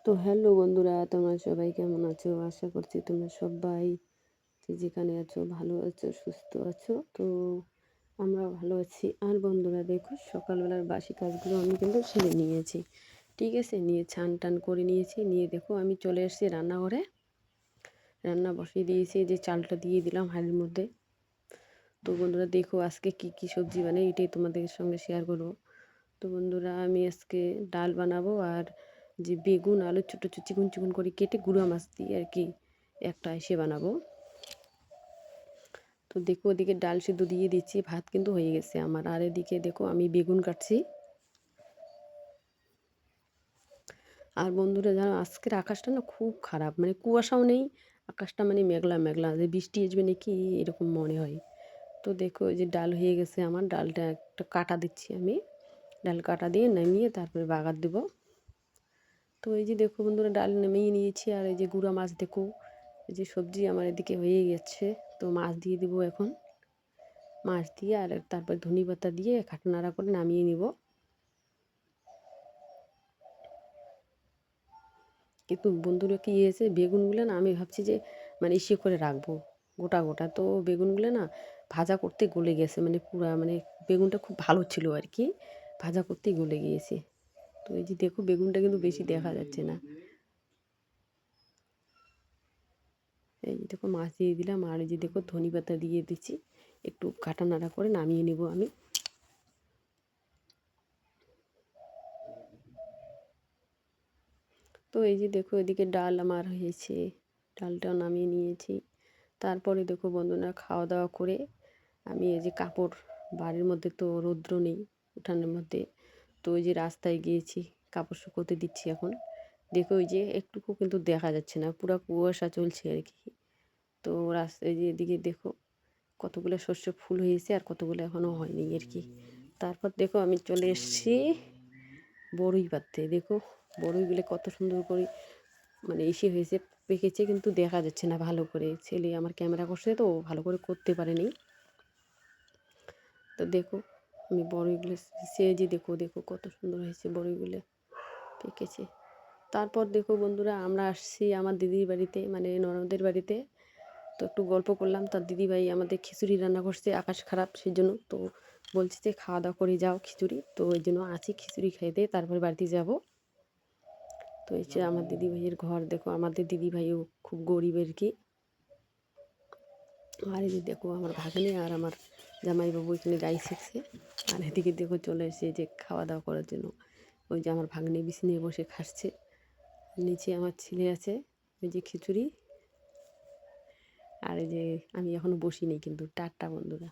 তো হ্যালো বন্ধুরা, তোমরা সবাই কেমন আছো? আশা করছি তোমরা সবাই যে যেখানে আছো ভালো আছো, সুস্থ আছো। তো আমরা ভালো আছি। আর বন্ধুরা দেখো, সকালবেলার বাসি কাজগুলো আমি কিন্তু সেরে নিয়েছি। ঠিক আছে, নিয়ে ছান টান করে নিয়েছি। নিয়ে দেখো আমি চলে এসেছি রান্নাঘরে। রান্না বসিয়ে দিয়েছি, যে চালটা দিয়ে দিলাম হাঁড়ির মধ্যে। তো বন্ধুরা দেখো আজকে কি কি সবজি বানাই, এটাই তোমাদের সঙ্গে শেয়ার করবো। তো বন্ধুরা আমি আজকে ডাল বানাবো, আর যে বেগুন আলু ছোটো ছোটো চিকন চিকন করে কেটে গুঁড়া মাছ দিয়ে আর কি একটা এসে বানাবো। তো দেখো ওদিকে ডাল সিদ্ধ দিয়ে দিচ্ছি, ভাত কিন্তু হয়ে গেছে আমার। আর এদিকে দেখো আমি বেগুন কাটছি। আর বন্ধুরা জানো, আজকের আকাশটা না খুব খারাপ, মানে কুয়াশাও নেই, আকাশটা মানে মেঘলা মেঘলা, যে বৃষ্টি আসবে নাকি এরকম মনে হয়। তো দেখো এই যে ডাল হয়ে গেছে আমার, ডালটা একটা কাটা দিচ্ছি আমি। ডাল কাটা দিয়ে নামিয়ে তারপরে বাগার দেবো। তো এই যে দেখো বন্ধুরা ডাল নামিয়ে নিয়েছি। আর এই যে গুঁড়া মাছ দেখো, এই যে সবজি আমার এদিকে হয়ে গেছে। তো মাছ দিয়ে দেবো এখন। মাছ দিয়ে আর তারপর ধনে পাতা দিয়ে নাড়া করে নামিয়ে নিব। কিন্তু বন্ধুরা কি হয়েছে, বেগুনগুলো না আমি ভাবছি যে মানে ইসে করে রাখবো গোটা গোটা, তো বেগুনগুলো না ভাজা করতে গলে গেছে, মানে পুরা মানে বেগুনটা খুব ভালো ছিল আর কি, ভাজা করতেই গলে গিয়েছে। তো এই যে দেখো বেগুনটা কিন্তু বেশি দেখা যাচ্ছে না। এই যে দেখো মাছ দিয়ে দিলাম, আর এই যে দেখো ধনে পাতা দিয়ে দিচ্ছি, একটু কাটা নাড়া করে নামিয়ে নেব আমি। তো এই যে দেখো এদিকে ডাল আমার হয়েছে, ডালটাও নামিয়ে নিয়েছি। তারপরে দেখো বন্ধুরা খাওয়া দাওয়া করে আমি এই যে কাপড়, বাড়ির মধ্যে তো রৌদ্র নেই উঠানের মধ্যে, তো ওই যে রাস্তায় গিয়েছি কাপড় শুকোতে দিচ্ছি এখন। দেখো ওই যে একটুকু কিন্তু দেখা যাচ্ছে না, পুরো কুয়াশা চলছে আর কি। তো রাস্তায় যে এদিকে দেখো কতগুলো শস্য ফুল হয়েছে আর কতগুলো এখনও হয়নি আর কি। তারপর দেখো আমি চলে এসেছি বড়ই পাড়তে। দেখো বড়ইগুলো কত সুন্দর করে মানে ইসে হয়েছে, পেকেছে, কিন্তু দেখা যাচ্ছে না ভালো করে, ছেলে আমার ক্যামেরা করছে তো ভালো করে করতে পারেনি। তো দেখো আমি বড়ইগুলো যে দেখো দেখো কত সুন্দর হয়েছে বড়ইগুলো, পেকেছে। তারপর দেখো বন্ধুরা আমরা আসছি আমার দিদির বাড়িতে, মানে ননদের বাড়িতে। তো একটু গল্প করলাম, তার দিদিভাই আমাদের খিচুড়ি রান্না করছে, আকাশ খারাপ সেই জন্য। তো বলছে যে খাওয়া দাওয়া করে যাও খিচুড়ি, তো ওই জন্য আছি খিচুড়ি খাইতে তারপরে বাড়িতে যাব। তো এই যে আমার দিদিভাইয়ের ঘর দেখো, আমাদের দিদিভাইও খুব গরিব আর কি। আর এই যে দেখো আমার ভাগ্নে আর আমার জামাইবাবু এখানে গাই শিখছে। আর এদিকে দেখো চলে এসে যে খাওয়া দাওয়া করার জন্য, ওই যে আমার ভাগ্নে বিছানায় বসে খাচ্ছে, নিচে আমার ছেলে আছে, ওই যে খিচুড়ি। আর এই যে আমি এখনও বসিনি কিন্তু, টাটা বন্ধুরা।